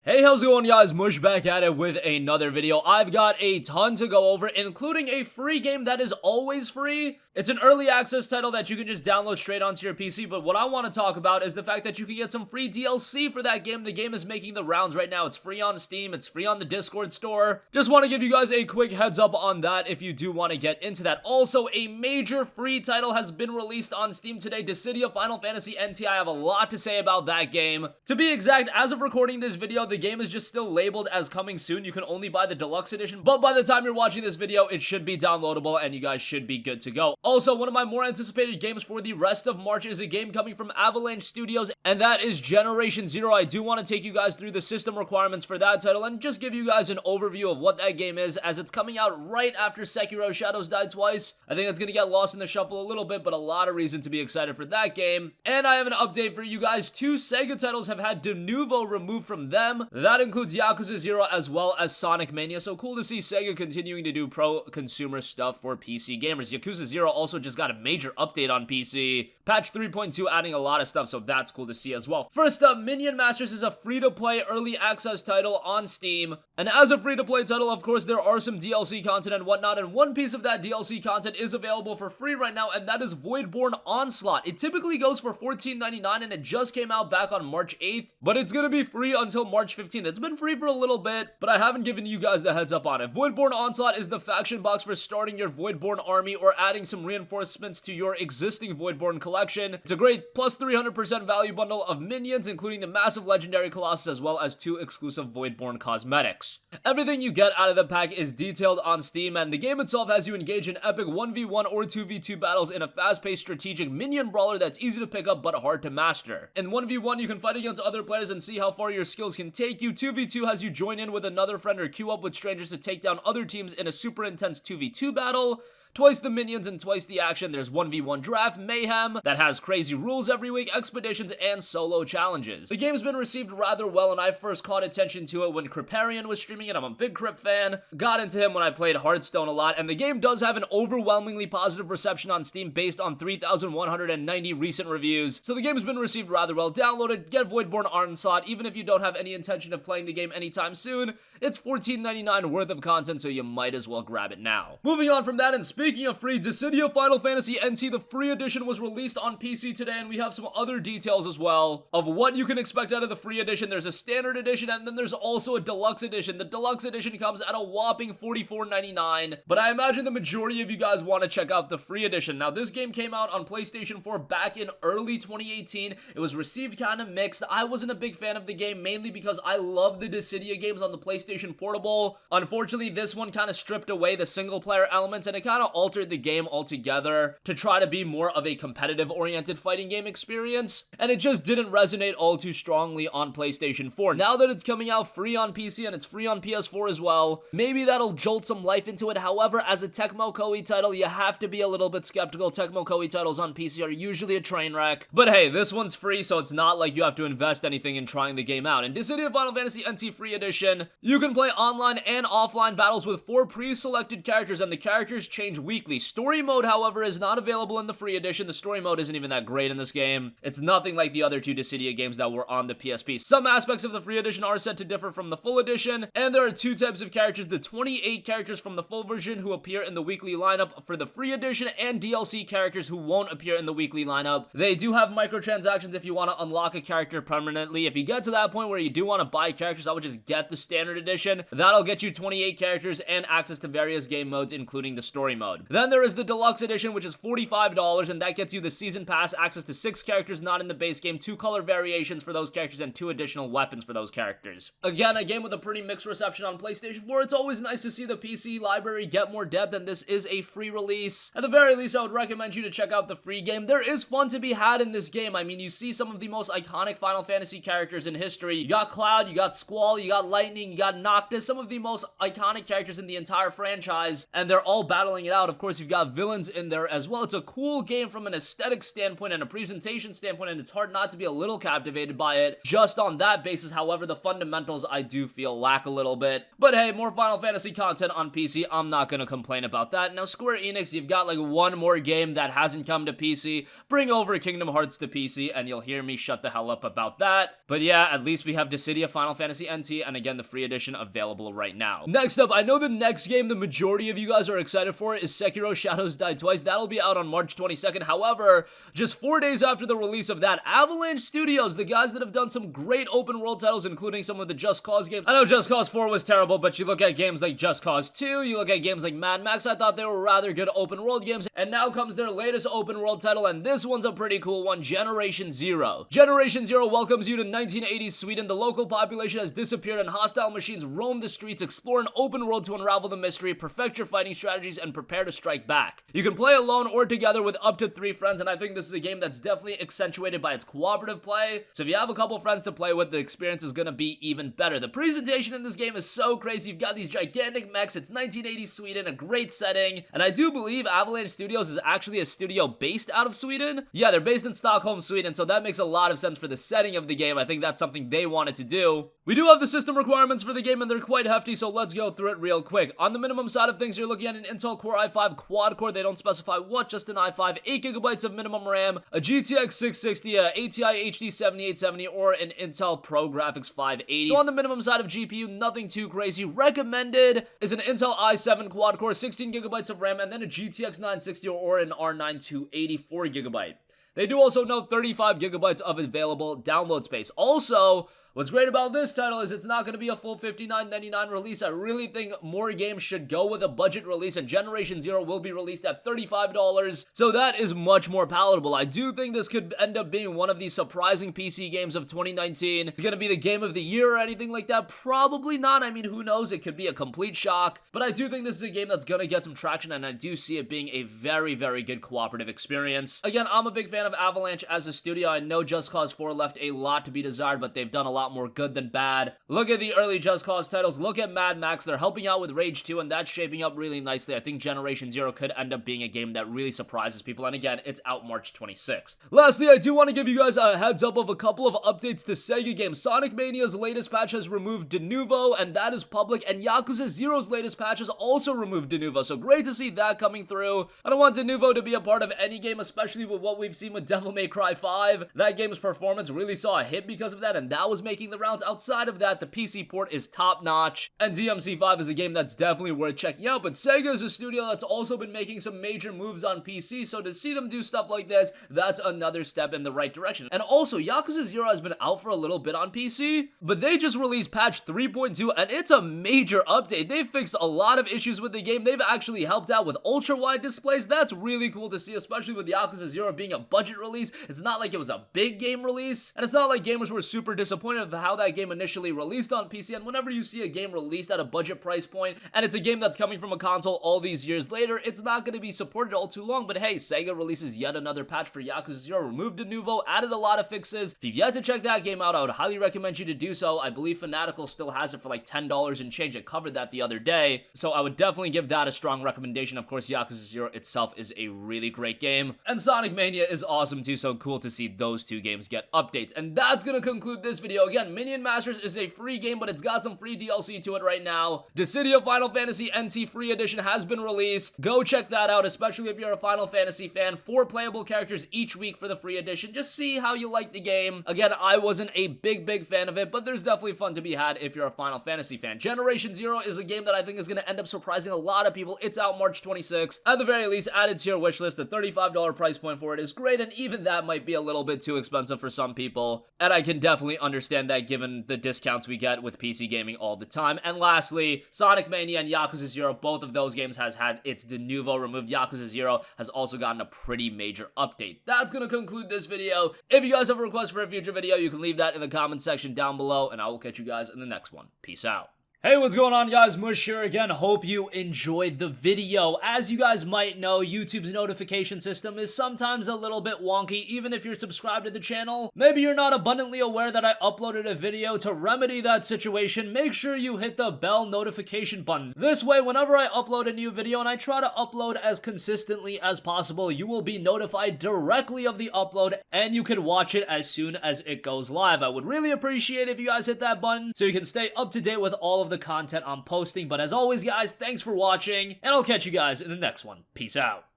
Hey, how's it going, guys? Mush back at it with another video. I've got a ton to go over, including a free game that is always free. It's an early access title that you can just download straight onto your PC, but what I want to talk about is the fact that you can get some free DLC for that game. The game is making the rounds right now. It's free on Steam. It's free on the Discord store. Just want to give you guys a quick heads up on that if you do want to get into that. Also, a major free title has been released on Steam today, Dissidia Final Fantasy NT. I have a lot to say about that game. To be exact, as of recording this video, the game is just still labeled as coming soon. You can only buy the deluxe edition, but by the time you're watching this video, it should be downloadable and you guys should be good to go. Also, one of my more anticipated games for the rest of March is a game coming from Avalanche Studios, and that is Generation Zero. I do want to take you guys through the system requirements for that title and just give you guys an overview of what that game is, as it's coming out right after Sekiro Shadows Die Twice. I think it's going to get lost in the shuffle a little bit, but a lot of reason to be excited for that game. And I have an update for you guys. 2 Sega titles have had de novo removed from them. That includes Yakuza 0 as well as Sonic Mania, so cool to see Sega continuing to do pro-consumer stuff for PC gamers. Yakuza 0 also just got a major update on PC. Patch 3.2 adding a lot of stuff, so that's cool to see as well. First up, Minion Masters is a free-to-play early access title on Steam. And as a free-to-play title, of course, there are some DLC content and whatnot, and one piece of that DLC content is available for free right now, and that is Voidborn Onslaught. It typically goes for $14.99, and it just came out back on March 8th, but it's gonna be free until March 15th. It's been free for a little bit, but I haven't given you guys the heads up on it. Voidborn Onslaught is the faction box for starting your Voidborn army or adding some reinforcements to your existing Voidborn collection. It's a great plus 300% value bundle of minions, including the massive legendary Colossus as well as 2 exclusive Voidborn cosmetics. Everything you get out of the pack is detailed on Steam, and the game itself has you engage in epic 1v1 or 2v2 battles in a fast-paced strategic minion brawler that's easy to pick up but hard to master. In 1v1, you can fight against other players and see how far your skills can take you. 2v2 has you join in with another friend or queue up with strangers to take down other teams in a super intense 2v2 battle. Twice the minions and twice the action. There's 1v1 draft, mayhem, that has crazy rules every week, expeditions, and solo challenges. The game's been received rather well, and I first caught attention to it when Criparian was streaming it. I'm a big Crip fan. Got into him when I played Hearthstone a lot, and the game does have an overwhelmingly positive reception on Steam based on 3,190 recent reviews. So the game's been received rather well. Download it, get Voidborn Onslaught, even if you don't have any intention of playing the game anytime soon. It's $14.99 worth of content, so you might as well grab it now. Moving on from that, and speaking of free, Dissidia Final Fantasy NT, the free edition, was released on PC today, and we have some other details as well of what you can expect out of the free edition. There's a standard edition, and then there's also a deluxe edition. The deluxe edition comes at a whopping $44.99, but I imagine the majority of you guys want to check out the free edition. Now, this game came out on PlayStation 4 back in early 2018. It was received kind of mixed. I wasn't a big fan of the game, mainly because I love the Dissidia games on the PlayStation Portable. Unfortunately, this one kind of stripped away the single-player elements, and it kind of altered the game altogether to try to be more of a competitive-oriented fighting game experience, and it just didn't resonate all too strongly on PlayStation 4. Now that it's coming out free on PC and it's free on PS4 as well, maybe that'll jolt some life into it. However, as a Tecmo Koei title, you have to be a little bit skeptical. Tecmo Koei titles on PC are usually a train wreck, but hey, this one's free, so it's not like you have to invest anything in trying the game out. In Dissidia Final Fantasy NT Free Edition, you can play online and offline battles with 4 pre-selected characters, and the characters change weekly. Story mode, however, is not available in the free edition. The story mode isn't even that great in this game. It's nothing like the other 2 Dissidia games that were on the PSP. Some aspects of the free edition are set to differ from the full edition, and there are 2 types of characters: the 28 characters from the full version who appear in the weekly lineup for the free edition, and DLC characters who won't appear in the weekly lineup. They do have microtransactions if you want to unlock a character permanently. If you get to that point where you do want to buy characters, I would just get the standard edition. That'll get you 28 characters and access to various game modes, including the story mode. Then there is the deluxe edition, which is $45, and that gets you the season pass, access to 6 characters not in the base game, 2 color variations for those characters, and 2 additional weapons for those characters. Again, a game with a pretty mixed reception on PlayStation 4. It's always nice to see the PC library get more depth, and this is a free release. At the very least, I would recommend you to check out the free game. There is fun to be had in this game. I mean, you see some of the most iconic Final Fantasy characters in history. You got Cloud, you got Squall, you got Lightning, you got Noctis, some of the most iconic characters in the entire franchise, and they're all battling it out. out. Of course, you've got villains in there as well. It's a cool game from an aesthetic standpoint and a presentation standpoint, and it's hard not to be a little captivated by it just on that basis. However, the fundamentals I do feel lack a little bit. But hey, more Final Fantasy content on PC. I'm not gonna complain about that. Now, Square Enix, you've got like one more game that hasn't come to PC. Bring over Kingdom Hearts to PC, and you'll hear me shut the hell up about that. But yeah, at least we have Dissidia Final Fantasy NT, and again, the free edition available right now. Next up, I know the next game the majority of you guys are excited for is Sekiro Shadows Die Twice. That'll be out on March 22nd. However, just 4 days after the release of that, Avalanche Studios, the guys that have done some great open world titles, including some of the Just Cause games. I know Just Cause 4 was terrible, but you look at games like Just Cause 2, you look at games like Mad Max, I thought they were rather good open world games, and now comes their latest open world title, and this one's a pretty cool one, Generation Zero. Generation Zero welcomes you to 1980s Sweden. The local population has disappeared and hostile machines roam the streets. Explore an open world to unravel the mystery, perfect your fighting strategies, and prepare to strike back. You can play alone or together with up to 3 friends, and I think this is a game that's definitely accentuated by its cooperative play. So if you have a couple friends to play with, the experience is gonna be even better. The presentation in this game is so crazy. You've got these gigantic mechs. It's 1980s Sweden, a great setting, and I do believe Avalanche Studios is actually a studio based out of Sweden. Yeah, they're based in Stockholm, Sweden, so that makes a lot of sense for the setting of the game. I think that's something they wanted to do. We do have the system requirements for the game, and they're quite hefty, so let's go through it real quick. On the minimum side of things, you're looking at an Intel Core i5 quad-core. They don't specify what, just an i5, 8GB of minimum RAM, a GTX 660, a ATI HD 7870, or an Intel Pro Graphics 580. So on the minimum side of GPU, nothing too crazy. Recommended is an Intel i7 quad-core, 16GB of RAM, and then a GTX 960 or an R9 284GB. They do also note 35GB of available download space. Also, what's great about this title is it's not going to be a full $59.99 release. I really think more games should go with a budget release, and Generation Zero will be released at $35, so that is much more palatable. I do think this could end up being one of the surprising PC games of 2019. It's going to be the game of the year or anything like that? Probably not. I mean, who knows? It could be a complete shock, but I do think this is a game that's going to get some traction, and I do see it being a very, very good cooperative experience. Again, I'm a big fan of Avalanche as a studio. I know Just Cause 4 left a lot to be desired, but they've done a lot more good than bad. Look at the early Just Cause titles. Look at Mad Max. They're helping out with Rage 2, and that's shaping up really nicely. I think Generation Zero could end up being a game that really surprises people, and again, it's out March 26th. Lastly, I do want to give you guys a heads up of a couple of updates to Sega games. Sonic Mania's latest patch has removed Denuvo, and that is public, and Yakuza Zero's latest patch has also removed Denuvo, so great to see that coming through. I don't want Denuvo to be a part of any game, especially with what we've seen with Devil May Cry 5. That game's performance really saw a hit because of that, and that was making the rounds. Outside of that, the PC port is top notch, and DMC5 is a game that's definitely worth checking out. But Sega is a studio that's also been making some major moves on PC, so to see them do stuff like this, that's another step in the right direction. And also, Yakuza 0 has been out for a little bit on PC, but they just released patch 3.2, and it's a major update. They've fixed a lot of issues with the game. They've actually helped out with ultra-wide displays. That's really cool to see, especially with Yakuza 0 being a budget release. It's not like it was a big game release, and it's not like gamers were super disappointed with how that game initially released on PC. And whenever you see a game released at a budget price point, and it's a game that's coming from a console all these years later, it's not going to be supported all too long. But hey, Sega releases yet another patch for Yakuza 0, removed Denuvo, added a lot of fixes. If you've yet to check that game out, I would highly recommend you to do so. I believe Fanatical still has it for like $10 and change. I covered that the other day, so I would definitely give that a strong recommendation. Of course, Yakuza 0 itself is a really great game, and Sonic Mania is awesome too, so cool to see those two games get updates. And that's going to conclude this video. Again, Minion Masters is a free game, but it's got some free DLC to it right now. Dissidia Final Fantasy NT Free Edition has been released. Go check that out, especially if you're a Final Fantasy fan. 4 playable characters each week for the free edition. Just see how you like the game. Again, I wasn't a big fan of it, but there's definitely fun to be had if you're a Final Fantasy fan. Generation Zero is a game that I think is going to end up surprising a lot of people. It's out March 26th. At the very least, add it to your wish list. The $35 price point for it is great, and even that might be a little bit too expensive for some people, and I can definitely understand that given the discounts we get with PC gaming all the time. And lastly, Sonic Mania and Yakuza 0, both of those games has had its Denuvo removed. Yakuza 0 has also gotten a pretty major update. That's going to conclude this video. If you guys have a request for a future video, you can leave that in the comment section down below, and I will catch you guys in the next one. Peace out. Hey, what's going on, guys? Mush here again. Hope you enjoyed the video. As you guys might know, YouTube's notification system is sometimes a little bit wonky, even if you're subscribed to the channel. Maybe you're not abundantly aware that I uploaded a video. To remedy that situation, make sure you hit the bell notification button. This way, whenever I upload a new video, and I try to upload as consistently as possible, you will be notified directly of the upload, and you can watch it as soon as it goes live. I would really appreciate if you guys hit that button so you can stay up to date with all of the content I'm posting. But as always, guys, thanks for watching, and I'll catch you guys in the next one. Peace out.